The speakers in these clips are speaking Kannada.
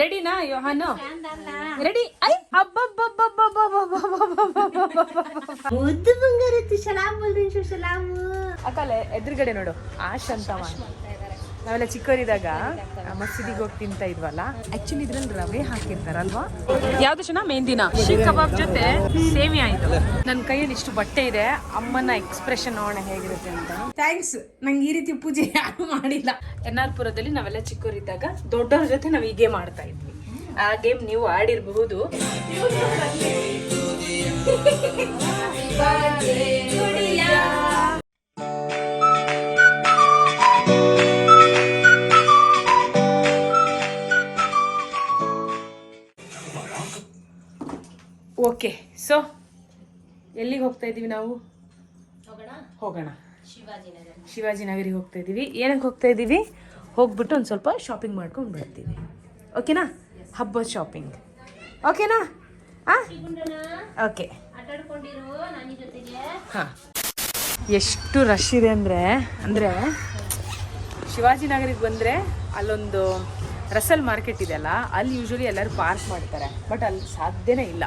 ರೆಡಿನಾ ಯೋಹಾನು ರೆಡಿ ಐ ಮುದ್ದು ಬಂಗಾರತ್ತು ಸಲಾಮ್ ಬೋಲ್ರಿ ಸಲಾಮ್ ಅಕ್ಕಲೆ ಎದುರುಗಡೆ ನೋಡು ಆಶ್ ಅಂತ ನಾವೆಲ್ಲ ಚಿಕ್ಕವರಿದ್ದಾಗ ಮಸೀದಿಗೆ ಹೋಗಿ ತಿಂತ ಇದ್ವಲ್ಲ. ಆಕ್ಚುಲಿ ಇದ್ರಲ್ಲಿ ರವೆ ಹಾಕಿರ್ತಾರಲ್ವಾ? ಯಾವ್ದು ಚೆನ್ನ ಮೆಹಂದಿನ ಶೀಖ್ ಕಬಾಬ್ ಜೊತೆ ಸೇಮಿಯಾ ಇದು. ನನ್ನ ಕೈಯಲ್ಲಿ ಇಷ್ಟು ಬಟ್ಟೆ ಇದೆ. ಅಮ್ಮನ ಎಕ್ಸ್ಪ್ರೆಷನ್ ನೋಡೋಣ ಹೇಗಿರುತ್ತೆ ಅಂತ. ಥ್ಯಾಂಕ್ಸ್, ನಂಗೆ ಈ ರೀತಿ ಪೂಜೆ ಯಾರು ಮಾಡಿಲ್ಲ. NR ಪುರದಲ್ಲಿ ನಾವೆಲ್ಲ ಚಿಕ್ಕವರಿದ್ದಾಗ ದೊಡ್ಡವ್ರ ಜೊತೆ ನಾವು ಹೀಗೆ ಮಾಡ್ತಾ ಇದ್ವಿ. ಆ ಗೇಮ್ ನೀವು ಆಡಿರಬಹುದು. ಓಕೆ, ಸೊ ಎಲ್ಲಿಗೆ ಹೋಗ್ತಾ ಇದ್ದೀವಿ ನಾವು? ಹೋಗೋಣ ಶಿವಾಜಿನಗರಿಗೆ ಹೋಗ್ತಾ ಇದ್ದೀವಿ. ಏನಕ್ಕೆ ಹೋಗ್ತಾ ಇದ್ದೀವಿ? ಹೋಗ್ಬಿಟ್ಟು ಒಂದು ಸ್ವಲ್ಪ ಶಾಪಿಂಗ್ ಮಾಡ್ಕೊಂಡು ಬರ್ತೀವಿ. ಓಕೆನಾ? ಹಬ್ಬದ ಶಾಪಿಂಗ್. ಓಕೆನಾ? ಓಕೆ. ಹಾಂ, ಎಷ್ಟು ರಶ್ ಇದೆ ಅಂದರೆ ಶಿವಾಜಿನಗರಿಗೆ ಬಂದರೆ ಅಲ್ಲೊಂದು ರಸಲ್ ಮಾರ್ಕೆಟ್ ಇದೆಯಲ್ಲ, ಅಲ್ಲಿ ಯೂಶ್ವಲಿ ಎಲ್ಲರೂ ಪಾರ್ಕ್ ಮಾಡ್ತಾರೆ. ಬಟ್ ಅಲ್ಲಿ ಸಾಧ್ಯನೇ ಇಲ್ಲ,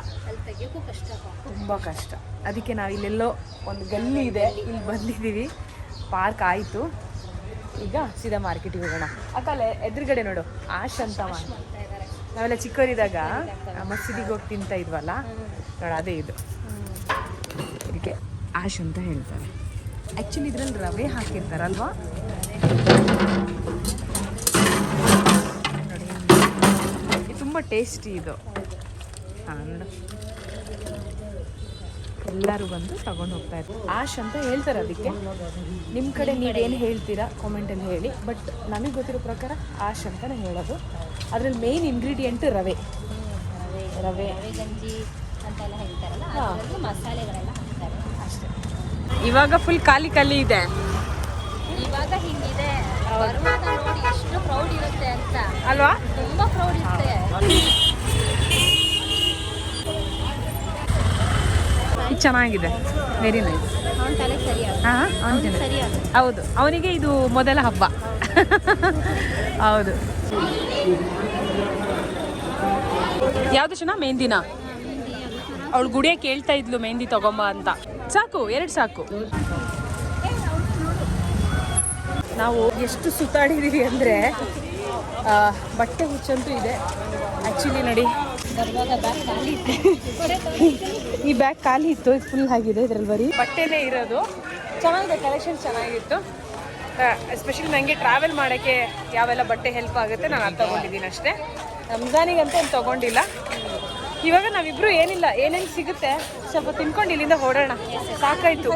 ತುಂಬ ಕಷ್ಟ. ಅದಕ್ಕೆ ನಾವು ಇಲ್ಲೆಲ್ಲೋ ಒಂದು ಗಲ್ಲಿ ಇದೆ, ಇಲ್ಲಿ ಬಂದಿದ್ದೀವಿ. ಪಾರ್ಕ್ ಆಯಿತು, ಈಗ ಸೀದಾ ಮಾರ್ಕೆಟಿಗೆ ಹೋಗೋಣ. ಅಕ್ಕಲೆ ಎದುರುಗಡೆ ನೋಡು ಆಶ್ ಅಂತ ನಾವೆಲ್ಲ ಚಿಕ್ಕವರಿದ್ದಾಗ ಮಸೀದಿಗೆ ಹೋಗಿ ತಿಂತ ಇದ್ವಲ್ಲ, ನೋಡು ಅದೇ ಇದು. ಇದಕ್ಕೆ ಆಶ್ ಅಂತ ಹೇಳ್ತಾರೆ. ಆ್ಯಕ್ಚುಲಿ ಇದ್ರಲ್ಲಿ ರವೆ ಹಾಕಿರ್ತಾರಲ್ವಾ? ತುಂಬ ಟೇಸ್ಟಿ ಇದು. ಹಾಂ, ಎಲ್ಲರೂ ಬಂದು ತಗೊಂಡು ಹೋಗ್ತಾ ಇರ್ತಾರೆ. ಆಶ್ ಅಂತ ಹೇಳ್ತಾರೆ ಅದಕ್ಕೆ. ನಿಮ್ಮ ಕಡೆ ನೀವೇನು ಹೇಳ್ತೀರಾ ಕಾಮೆಂಟಲ್ಲಿ ಹೇಳಿ. ಬಟ್ ನನಗೆ ಗೊತ್ತಿರೋ ಪ್ರಕಾರ ಆಶ್ ಅಂತಲೇ ಹೇಳೋದು. ಅದರಲ್ಲಿ ಮೇನ್ ಇಂಗ್ರೀಡಿಯೆಂಟ್ ರವೆ ಗಂಜಿ ಅಂತೆಲ್ಲ ಹೇಳ್ತಾರಲ್ಲ, ಮಸಾಲೆಗಳೆಲ್ಲ ಹಾಕ್ತಾರೆ ಅಷ್ಟೇ. ಇವಾಗ ಫುಲ್ ಖಾಲಿ ಇದೆ. ಇವಾಗ ಹಿಂಗಿದೆ, ಬರುವಾಗ ನೋಡಿ ಎಷ್ಟು ಕ್ರೌಡ್ ಇರುತ್ತೆ ಅಂತ ಅಲ್ವಾ? ತುಂಬಾ ಕ್ರೌಡ್ ಇರುತ್ತೆ. ಚೆನ್ನಾಗಿದೆ, ವೆರಿ ನೈಸ್. ಹೌದು, ಅವನಿಗೆ ಇದು ಮೊದಲ ಹಬ್ಬ. ಹೌದು. ಯಾವ್ದು ಚೆನ್ನ ಮೆಹಂದಿನ? ಅವಳು ಗುಡಿಯ ಕೇಳ್ತಾ ಇದ್ಲು ಮೆಹಂದಿ ತಗೊಂಬ ಅಂತ. ಸಾಕು, 2 ಸಾಕು. ನಾವು ಎಷ್ಟು ಸುತ್ತಾಡಿದೀವಿ ಅಂದರೆ ಬಟ್ಟೆ ಹುಚ್ಚಂತೂ ಇದೆ. ಆ್ಯಕ್ಚುಲಿ ನೋಡಿ, ಈ ಬ್ಯಾಗ್ ಖಾಲಿ ಇತ್ತು, ಇದು ಫುಲ್ ಆಗಿದೆ. ಇದರಲ್ಲಿ ಬರೀ ಬಟ್ಟೆನೇ ಇರೋದು. ಚೆನ್ನಾಗಿದೆ, ಕಲೆಕ್ಷನ್ ಚೆನ್ನಾಗಿತ್ತು. ಎಸ್ಪೆಷಲಿ ನನಗೆ ಟ್ರಾವೆಲ್ ಮಾಡೋಕ್ಕೆ ಯಾವೆಲ್ಲ ಬಟ್ಟೆ ಹೆಲ್ಪ್ ಆಗುತ್ತೆ ನಾನು ಅದು ತೊಗೊಂಡಿದ್ದೀನಿ ಅಷ್ಟೇ. ರಂಜಾನಿಗಂತ ಏನು ತೊಗೊಂಡಿಲ್ಲ. ಇವಾಗ ನಾವಿಬ್ಬರು ಏನಿಲ್ಲ, ಏನೇನು ಸಿಗುತ್ತೆ ಸ್ವಲ್ಪ ತಿನ್ಕೊಂಡು ಇಲ್ಲಿಂದ ಹೊರಡೋಣ. ಸಾಕಾಯಿತು.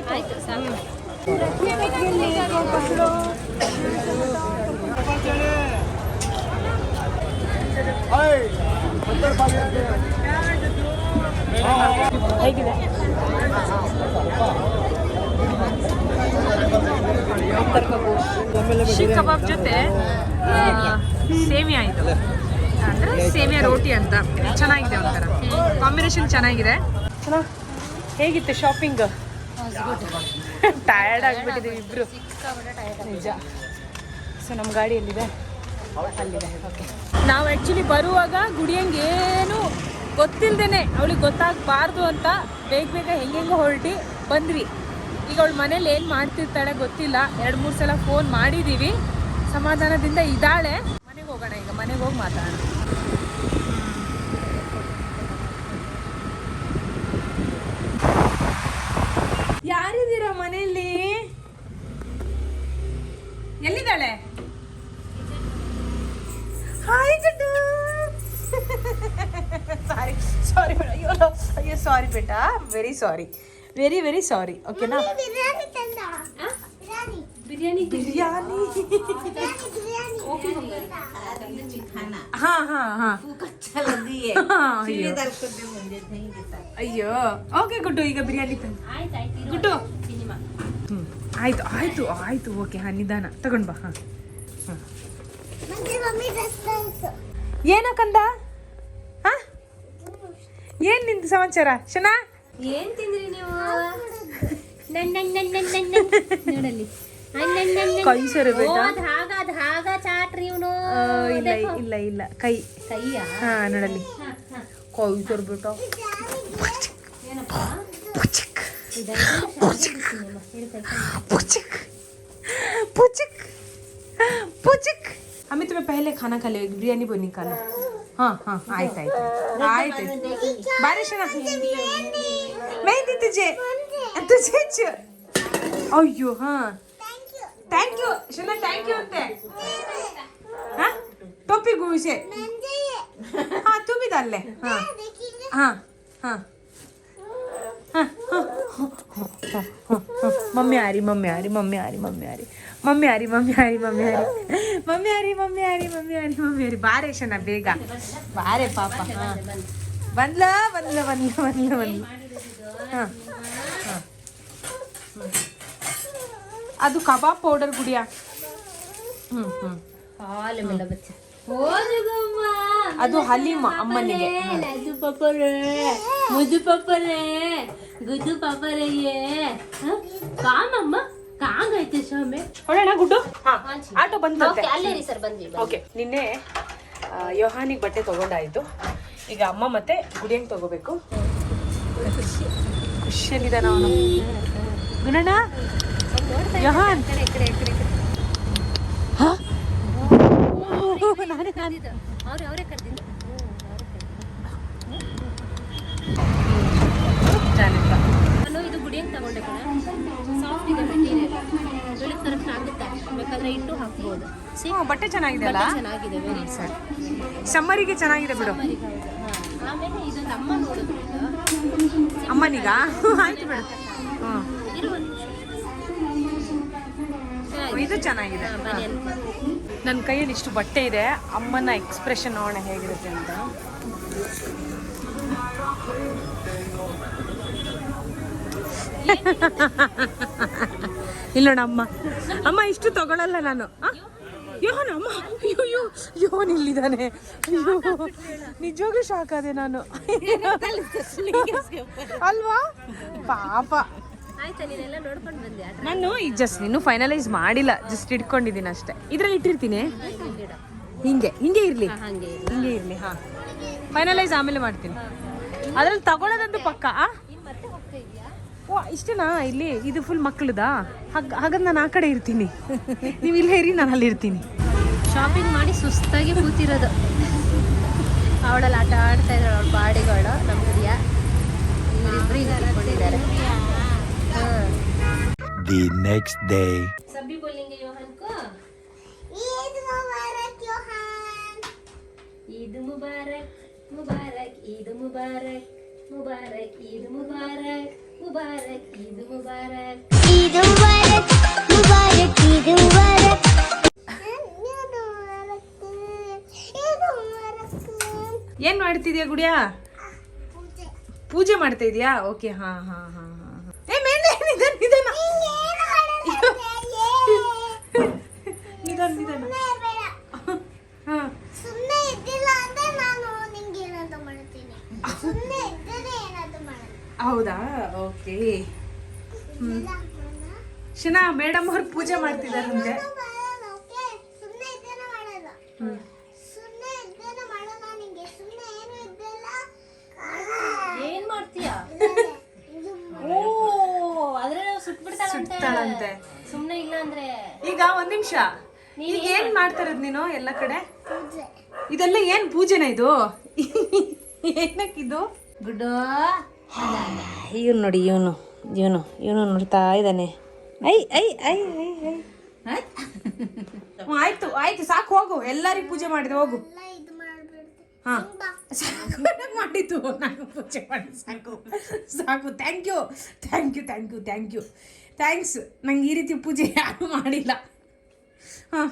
ಹೇಗಿದೆ? ಶೀಖ್ ಕಬಾಬ್ ಜೊತೆ ಸೇಮಿಯಾ ಇದು, ಅಂದರೆ ಸೇಮಿಯಾ ರೋಟಿ ಅಂತ. ಚೆನ್ನಾಗಿದೆ, ಒಂಥರ ಕಾಂಬಿನೇಷನ್ ಚೆನ್ನಾಗಿದೆ. ಹೇಗಿತ್ತು ಶಾಪಿಂಗ್? ಟಯರ್ಡ್ ಆಗಿಬಿಟ್ಟಿದ್ದೀವಿ ಇಬ್ಬರು, ನಿಜ. ಸೊ ನಮ್ಮ ಗಾಡಿ ಎಲ್ಲಿದೆ? ಅಲ್ಲಿದೆ. ಓಕೆ, ನಾವು ಆ್ಯಕ್ಚುಲಿ ಬರುವಾಗ ಗುಡಿಯಂಗೇನು ಗೊತ್ತಿಲ್ಲದೇನೆ, ಅವಳಿಗೆ ಗೊತ್ತಾಗಬಾರ್ದು ಅಂತ ಬೇಗ ಹೆಂಗೆಂಗೋ ಹೊರಟಿ ಬಂದ್ವಿ. ಈಗ ಅವಳು ಮನೇಲಿ ಏನು ಮಾಡ್ತಿರ್ತಾಳೆ ಗೊತ್ತಿಲ್ಲ. 2-3 ಸಲ ಫೋನ್ ಮಾಡಿದ್ದೀವಿ. ಸಮಾಧಾನದಿಂದ ಇದ್ದಾಳೆ. ಮನೆಗೆ ಹೋಗೋಣ, ಈಗ ಮನೆಗೆ ಹೋಗಿ ಮಾತಾಡೋಣ. ಯಾರಿದ್ದೀರಾ ಮನೆಯಲ್ಲಿ? ಎಲ್ಲಿದ್ದಾಳೆ? ಹಾಯ್ ಗುಡ್ಡು. ಸಾರಿ ಅಯ್ಯೋ ಸಾರಿ ಬೇಟಾ, ವೆರಿ ಸಾರಿ. ಓಕೆನಾ? ಬಿರಿಯಾನಿ ಅಯ್ಯೋ ಓಕೆ ಗುಡ್ಡು, ಈಗ ಬಿರಿಯಾನಿ ಗುಡ್ಡು. ಆಯ್ತು ಓಕೆ. ಹಾಂ, ನಿಧಾನ ತಗೊಂಡ್ ಬಾ. ಹಾಂ, ಏನಕ್ಕಂದ? ಹಾಂ, ಏನು ನಿಂದು ಸಮಾಚಾರ? ಶನಾ, ಏನ್ ತಿಂದ್ರಿ ನೀವು? ನೋಡಲ್ಲಿ ಕೈ ಸರಿಬೇಕಾ? ಧಾಗ ಚಾಟ್ರಿ ಇವನು. ಇಲ್ಲ ಇಲ್ಲ ಇಲ್ಲ ಕೈ ಕೈಯ ಹಾ ನೋಡಲ್ಲಿ ಕೈ ಸರಿಬಿಟ್ಟ. हमें तुम्हें पहले खाना खा ले बिरयानी बनी खाना. हाँ हाँ आयत आयत आयत बारिश ना मैं दी तुझे तुझे अय्यो हाँ थैंक यू शना थैंक यू अंते हाँ टोपी गुसे हाँ तू भी डाल ले हाँ हाँ हाँ मम्मी आ रही मम्मी आ रही मम्मी आ रही मम्मी आ रही मम्मी आ रही मम्मी आ रही मम्मी आ रही मम्मी आ रही मम्मी आ रही मम्मी आ रही मम्मी आ रही बारे शना ಬೇಗ ಬಾರೆ ಪಾಪ ಬಂದ್ಲ ಬಂದ್ಲ ಬಂದ್ಲ ಬಂದ್ಲ ಬಂದ್ಲ ಹಾಂ ಅದು ಕಬಾಬ್ ಪೌಡರ್ ಗುಡಿಯಾ ಹಾಲು ಮೇಲೆ ಬಚ್ಚ ಅದು ಹಲೀಮ ಅಮ್ಮನಿಗೆ ಲಡ್ಡು ಪಪ್ಪರೆ ಮುದ್ದು ಪಪ್ಪರೆ ಗುದ್ದು ಪಪ್ಪರೆ ಕಾಮಮ್ಮ ಕಾಂಗೈತೆ ಸ್ವಾಮಿ ಹೊಡೋಣ ಗುಡ್ಡು ಆಟೋ ಬಂದಂತೆ ಅಲ್ಲೇ ರೀ ಸರ್ ಬಂದ್ವಿ ಓಕೆ ನಿನ್ನೆ ಯೋಹಾನಿಗೆ ಬಟ್ಟೆ ತಗೊಂಡಾಯ್ತು ಈಗ ಅಮ್ಮ ಮತ್ತೆ ಗುಡಿಯಂಗೆ ತಗೋಬೇಕು ಖುಷಿಯಲ್ಲಿದ್ದಾನ ಅವನು ಗುಣಣ್ಣ ಯೋಹಾನ್ ಅವರೇ ಕರೆದಿದ್ದು ನಾನು ಇದು ಗುಡಿಯಂಗೆ ತಗೊಂಡೆ ಕಣ ಸಾಫ್ಟ್ ಇದೆ ಮೆಟೀರಿಯಲ್ ಬೆಳಗ್ಗೆ ತರಕ್ಕೆ ಆಗುತ್ತೆ ಬೇಕಾದ್ರೆ ಇಟ್ಟು ಹಾಕ್ಬೋದು ಬಟ್ಟೆ ಚೆನ್ನಾಗಿದೆ ಅಲ್ಲ ಚೆನ್ನಾಗಿದೆ ವೆರಿ ಸಮ್ಮರಿಗೆ ಚೆನ್ನಾಗಿದೆ ಬಿಡು ಆಮೇಲೆ ಇದೊಂದು ಅಮ್ಮ ನೋಡಿದ್ರು ಅಮ್ಮನಿಗ ಆಯ್ತು ಬಿಡು ಇದು ಚೆನ್ನಾಗಿದೆ ನನ್ನ ಕೈಯಲ್ಲಿ ಇಷ್ಟು ಬಟ್ಟೆ ಇದೆ ಅಮ್ಮನ ಎಕ್ಸ್ಪ್ರೆಷನ್ ನೋಡೋಣ ಹೇಗಿರುತ್ತೆ ಅಂತ ಇಲ್ಲ ನೋಡ ಅಮ್ಮ ಅಮ್ಮ ಇಷ್ಟು ತಗೊಳಲ್ಲ ನಾನು ಯೋಹನ್ ಅಮ್ಮ ಅಯ್ಯೋ ಯೋಹನ್ ಇಲ್ಲಿದ್ದಾನೆ ಅಯ್ಯೋ ನಿಜವಾಗ್ಲೂ ಶಾಕ್ ಆದೆ ನಾನು ಅಲ್ವಾ ಪಾಪ ನಾನು ಈಗ ಜಸ್ಟ್ ಇನ್ನು ಫೈನಲೈಸ್ ಮಾಡಿಲ್ಲ ಜಸ್ಟ್ ಇಟ್ಕೊಂಡಿದ್ದೀನಿ ಅಷ್ಟೇ ಇದ್ರಲ್ಲಿ ಇಟ್ಟಿರ್ತೀನಿ ಹಿಂಗೆ ಹಿಂಗೆ ಇರ್ಲಿ ಹಿಂಗೆ ಇರ್ಲಿ ಹಾ ಫೈನಲೈಸ್ ಆಮೇಲೆ ಮಾಡ್ತೀನಿ ಅದ್ರಲ್ಲಿ ತಗೊಳ್ಳೋದಂತೂ ಪಕ್ಕ ಓ ಇಷ್ಟೇನಾ ಇಲ್ಲಿ ಇದು ಫುಲ್ ಮಕ್ಕಳದಾ ಹಾಗಾದ್ರೆ ನಾನು ಆ ಕಡೆ ಇರ್ತೀನಿ ನೀವು ಇಲ್ಲೇ ಇರಿ ನಾನು ಅಲ್ಲಿ ಇರ್ತೀನಿ ಶಾಪಿಂಗ್ ಮಾಡಿ ಸುಸ್ತಾಗಿ ಕೂತಿರೋದು ಅವಳಲ್ಲಿ ಆಟ ಆಡ್ತಾ ಇದ್ದಾಳೆ ಅವಳ ಬಾಡಿಗಳು ನಮ್ಮ ಹುಡಿಯ ಇವರಿಬ್ರು ಈಗ ಇಟ್ಕೊಂಡಿದ್ದಾರೆ The next day. सभी बोलेंगे योहान को ईद मुबारक योहान ईद मुबारक मुबारक ईद मुबारक मुबारक ईद मुबारक मुबारक ईद मुबारक ईद मुबारक मुबारक ईद मुबारक ಏನ್ ಮಾಡ್ತಿದ್ಯಾ ಗುಡಿಯಾ ಪೂಜೆ ಮಾಡ್ತಾ ಇದೀಯಾ ಓಕೆ ಹಾ ಹಾ ಹಾ ಹಾ ಏ ಮೇಲೆ ನಿಧಾನ ನಿಧಾನ ನಿಧಾನ ನಿಧಾನ ಹಾ ಸುಮ್ಮನೆ ಇದ್ದಿಲ್ಲ ಅಂದ್ರೆ ನಾನು ನಿಂಗೆ ಏನಾದ್ರು ಮಾಡ್ತೀನಿ ಸುಮ್ಮನೆ ಇದ್ದರೆ ಏನಾದ್ರು ಮಾಡಲ್ಲ ಹೌದಾ ಓಕೆ ಶನಾ ಮೇಡಮ್ ಅವ್ರು ಪೂಜೆ ಮಾಡ್ತಿದಾರಂತೆ ಸುಮ್ಮನೆ ಇದ್ದೇನೆ ಮಾಡಲ್ಲ ಸುಮ್ಮನೆ ಇದ್ದೇನೆ ಮಾಡಲ್ಲ ನಿಂಗೆ ಸುಮ್ಮನೆ ಏನು ಇದ್ದಲ್ಲ ಏನ್ ಮಾಡ್ತೀಯಾ ಓ ಆದ್ರೆ ಸುಟ್ಬಿಡ್ತಾಳಂತೆ ಸುಮ್ಮನೆ ಇಲ್ಲ ಅಂದ್ರೆ ಈಗ ಒಂದ್ ನಿಮಿಷ ಈಗ ಏನ್ ಮಾಡ್ತಾರದ್ ನೀನು ಎಲ್ಲ ಕಡೆ ಇದೆಲ್ಲ ಏನ್ ಪೂಜೆನ ಇದು ಏನಕ್ಕಿದು ಗುಡ್ ಇವನು ನೋಡಿ ಇವನು ಇವನು ಇವನು ನೋಡ್ತಾ ಇದ್ದಾನೆ I I I I I ಆಯ್ತು ಆಯ್ತು ಸಾಕು ಹೋಗು ಎಲ್ಲರಿಗೂ ಪೂಜೆ ಮಾಡಿದೆ ಹೋಗು ಹಾ ಮಾಡಿದ್ದು ನಾನು ಪೂಜೆ ಮಾಡಿ ಸಾಕು ಸಾಕು thank you thank you thank you thank you thanks ನಂಗೆ ಈ ರೀತಿ ಪೂಜೆ ಯಾರು ಮಾಡಿಲ್ಲ ಹಾಂ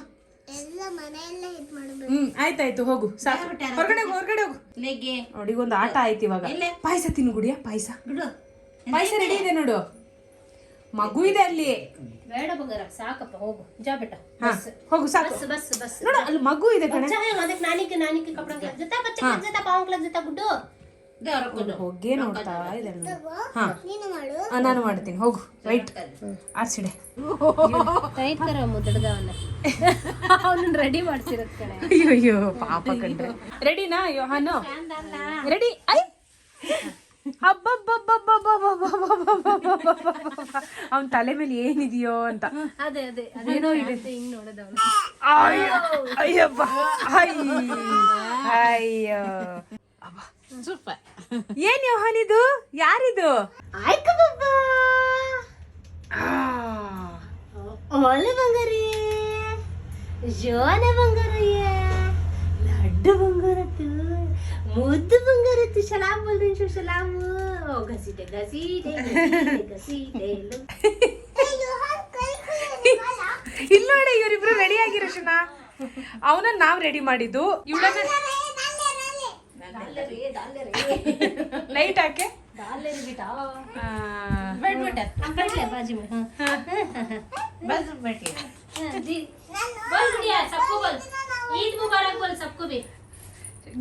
ಆಯ್ತಾಯ್ತು ಹೋಗು ಸಾಕು ಹೊರಗಡೆ ಹೋಗು ಹೊರಗಡೆ ಹೋಗು ನೋಡಿ ಒಂದು ಆಟ ಆಯ್ತು ಇವಾಗ ಪಾಯಸ ತಿನ್ನು ಗುಡಿಯ ಪಾಯಸ ಪಾಯಸ ರೆಡಿ ಇದೆ ನೋಡು ಮಗು ಇದೆ ಅಲ್ಲಿ ಬೇಡ ಬಂಗಾರ ಸಾಕಪ್ಪ ಹೋಗು ಜಾ ಬೇಟ ಹೋಗು ಸಾಕು ಬಸ್ ಬಸ್ ನೋಡು ಅಲ್ಲಿ ಮಗು ಇದೆ ಕಣೆ ಅದಕ್ಕೆ ನಾನಿಕ್ಕೆ ಕಪಡ ಜೊತೆ ಬಚ್ಚ ಜೊತೆ ಪಾವಂಕ್ಲ ಜೊತೆ ಗುಡ್ಡು ಹೊಗೆ ನೋಡ್ತಾ ಇದ್ದಾನೆ. ಹಾ ನಾನು ಮಾಡ್ತೀನಿ, ಹೋಗು ರೈಟ್ ಆರ್ಸಿಡೆ. ಟೈಟ್ ಕರ ಮುದ್ದಡದವನ್ನ ಅವನನ್ನ ರೆಡಿ ಮಾಡ್ತಿರೋದ್ ಕಡೆ. ಅಯ್ಯೋ ಪಾಪ ಕಂಡ್ರೆ. ರೆಡಿನಾ ಯೋಹಾನು? ರೆಡಿ? ಐ ಅವನ್ ತಲೆ ಮೇಲೆ ಏನಿದೆಯೋ ಅಂತ. ಅದೇ ಅದೇ ಅದೇನೋ ಇದೆ ಹಿಂಗ್ ನೋಡೋದವನು. ಅಯ್ಯಪ್ಪ ಅಯ್ಯೋ ಸೂಪರ್. ಏನ್ ಯೋಹಾನಿದು? ಯಾರಿದು? ಒಳ್ಳೆ ಬಂಗಾರಿ ಜೋನ ಬಂಗಾರಯ್ಯ ಲಡ್ಡು ಬಂಗಾರತ್ತು ಮುದ್ದು ಬಂಗಾರತ್ತು. ಸಲಾಮ್ ಬೋಲ್ರಿ ಸಲಾಮ್. घसीटे घसीटे घसीटे ಇಲ್ಲ ನೋಡಿ, ಇವರಿಬ್ರು ರೆಡಿ ಆಗಿರೋ ಶುನಾ. ಅವನನ್ನ ನಾವ್ ರೆಡಿ ಮಾಡಿದ್ದು. ಇವಳನ್ನ ಲೈಟ್ ಹಾಕೆ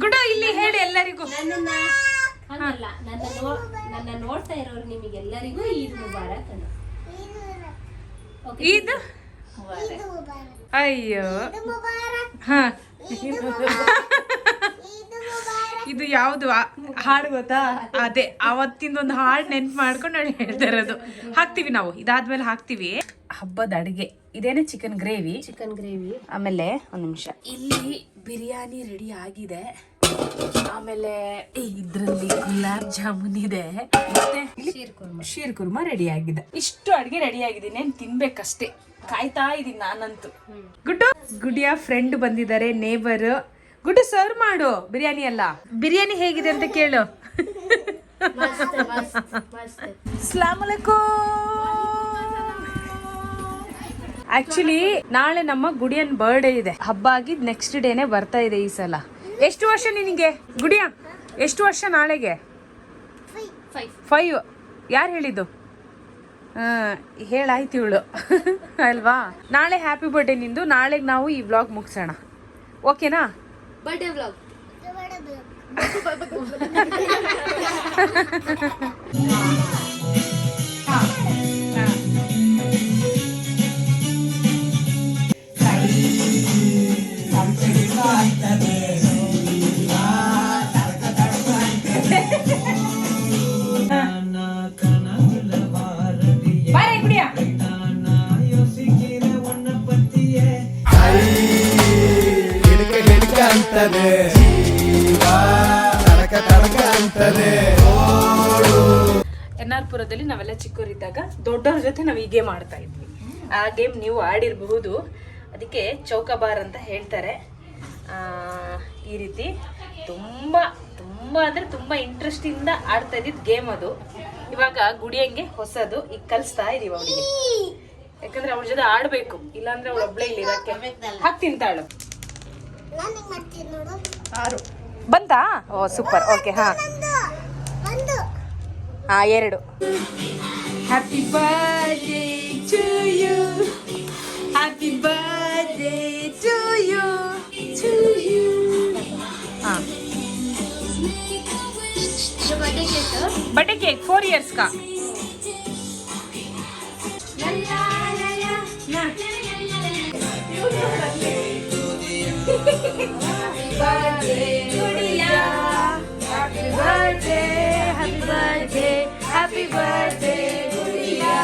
ಗುಡ ಇಲ್ಲಿ ಹೇಳಿ ಎಲ್ಲರಿಗೂ. ನನ್ನ ನೋಡ್ತಾ ಇರೋರು ನಿಮಗೆಲ್ಲರಿಗೂ ಈದ್ ಮುಬಾರಕ್. ಈದ್ ಅಯ್ಯೋ ಹಾ ಇದು ಯಾವ್ದು ಹಾಡು ಗೊತ್ತಾ? ಅದೇ ಅವತ್ತಿಂದೊಂದು ಹಾಡು ನೆನ್ಪು ಮಾಡ್ಕೊಂಡು ನಾನು ಹೇಳ್ತಾ ಇರೋದು. ಹಾಕ್ತಿವಿ ನಾವು, ಇದಾದ್ಮೇಲೆ ಹಾಕ್ತಿವಿ. ಹಬ್ಬದ ಅಡಿಗೆ ಇದೇನೆ ಚಿಕನ್ ಗ್ರೇವಿ. ಆಮೇಲೆ ಒಂದ್ ನಿಮಿಷ, ಇಲ್ಲಿ ಬಿರಿಯಾನಿ ರೆಡಿ ಆಗಿದೆ. ಆಮೇಲೆ ಇದ್ರಲ್ಲಿ ಗುಲಾಬ್ ಜಾಮೂನ್ ಇದೆ, ಮತ್ತೆ ಶೀರ್ ಕುರ್ಮಾ ರೆಡಿ ಆಗಿದೆ. ಇಷ್ಟು ಅಡಿಗೆ ರೆಡಿ ಆಗಿದೆ, ಇನ್ನೇನ್ ತಿನ್ಬೇಕಷ್ಟೇ. ಕಾಯ್ತಾ ಇದೀನಿ ನಾನಂತೂ. ಗುಡ್ಡು ಗುಡಿಯ ಫ್ರೆಂಡ್ ಬಂದಿದ್ದಾರೆ, ನೇಬರ್. ಗುಡ್ಡು ಸರ್ವ್ ಮಾಡು ಬಿರಿಯಾನಿ. ಅಲ್ಲ ಬಿರಿಯಾನಿ ಹೇಗಿದೆ ಅಂತ ಕೇಳು. ಅಸ್ಸಲಾಮು ಅಲೈಕುಂ. ಆಕ್ಚುಲಿ ನಾಳೆ ನಮ್ಮ ಗುಡಿಯನ್ ಬರ್ಡೇ ಇದೆ. ಹಬ್ಬ ಆಗಿದ್ ನೆಕ್ಸ್ಟ್ ಡೇನೆ ಬರ್ತಾ ಇದೆ ಈ ಸಲ. ಎಷ್ಟು ವರ್ಷ ನಿನಗೆ ಗುಡಿಯ? ಎಷ್ಟು ವರ್ಷ ನಾಳೆಗೆ? 5. ಯಾರು ಹೇಳಿದ್ದು? ಹೇಳಾಯ್ತು ಇವಳು ಅಲ್ವಾ? ನಾಳೆ ಹ್ಯಾಪಿ ಬರ್ಡೇ ನಿಂದು. ನಾಳೆಗೆ ನಾವು ಈ ವ್ಲಾಗ್ ಮುಗಿಸೋಣ, ಓಕೆನಾ? Birthday vlog. ಬಾರೆ ಗುಡಿಯ. ಎನ್ಆರ್ಪುರದಲ್ಲಿ ನಾವೆಲ್ಲ ಚಿಕ್ಕವರಿದ್ದಾಗ ದೊಡ್ಡವ್ರ ಜೊತೆ ನಾವು ಈ ಗೇಮ್ ಆಡ್ತಾ ಇದ್ವಿ. ಆ ಗೇಮ್ ನೀವು ಆಡಿರಬಹುದು. ಅದಕ್ಕೆ ಚೌಕಾಬಾರ್ ಅಂತ ಹೇಳ್ತಾರೆ. ಈ ರೀತಿ ತುಂಬಾ ತುಂಬಾ ಅಂದ್ರೆ ತುಂಬಾ ಇಂಟ್ರೆಸ್ಟ್ ಇಂದ ಆಡ್ತಾ ಇದ್ದಿದ್ ಗೇಮ್ ಅದು. ಇವಾಗ ಗುಡಿಯಂಗೆ ಹೊಸದು ಈಗ ಕಲಿಸ್ತಾ ಇದೀವಿ ಅವಳಿಗೆ. ಯಾಕಂದ್ರೆ ಅವಳ ಜೊತೆ ಆಡ್ಬೇಕು, ಇಲ್ಲಾಂದ್ರೆ ಅವಳು ಒಬ್ಳೆ ಇಲ್ಲಿ ಇರಕ್ಕೆ ಹಾಕಿ ತಿಂತಾಳು. ಬಂತಾ? ಓ ಸೂಪರ್. ಓಕೆ ಹಾ 2. Happy birthday to you, happy birthday to you, to you. ಹಾ बर्थडे केक 4 years का. Happy birthday गुड़िया.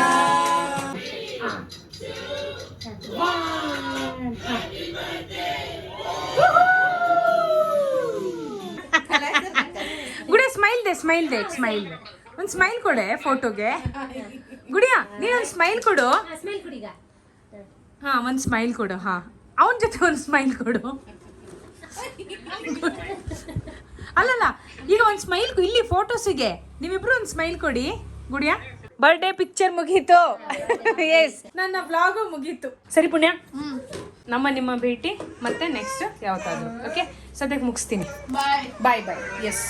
ಗುಡಿಯ ಸ್ಮೈಲ್ ದೇ. ಒಂದು ಸ್ಮೈಲ್ ಕೊಡೆ ಫೋಟೋಗೆ. ಗುಡಿಯ ನೀನೊಂದು ಸ್ಮೈಲ್ ಕೊಡು. ಹಾ ಒಂದು ಸ್ಮೈಲ್ ಕೊಡು. ಹಾ ಅವನ ಜೊತೆ ಒಂದು ಸ್ಮೈಲ್ ಕೊಡು. ಅಲ್ಲಲ್ಲ ಈಗ ಒಂದು ಸ್ಮೈಲ್ ಇಲ್ಲಿ ಫೋಟೋಸಿಗೆ ನೀವಿಬ್ರು ಒಂದು ಸ್ಮೈಲ್ ಕೊಡಿ. ಗುಡಿಯ ಬರ್ಡೇ ಪಿಕ್ಚರ್ ಮುಗೀತು. ಎಸ್ ನನ್ನ ವ್ಲಾಗು ಮುಗೀತು. ಸರಿ ಪುಣ್ಯ, ನಿಮ್ಮ ಭೇಟಿ ಮತ್ತೆ ನೆಕ್ಸ್ಟ್ ಯಾವತ್ತಾದ್ರು. ಓಕೆ ಸದ್ಯಕ್ಕೆ ಮುಗಿಸ್ತೀನಿ. ಬಾಯ್. ಎಸ್.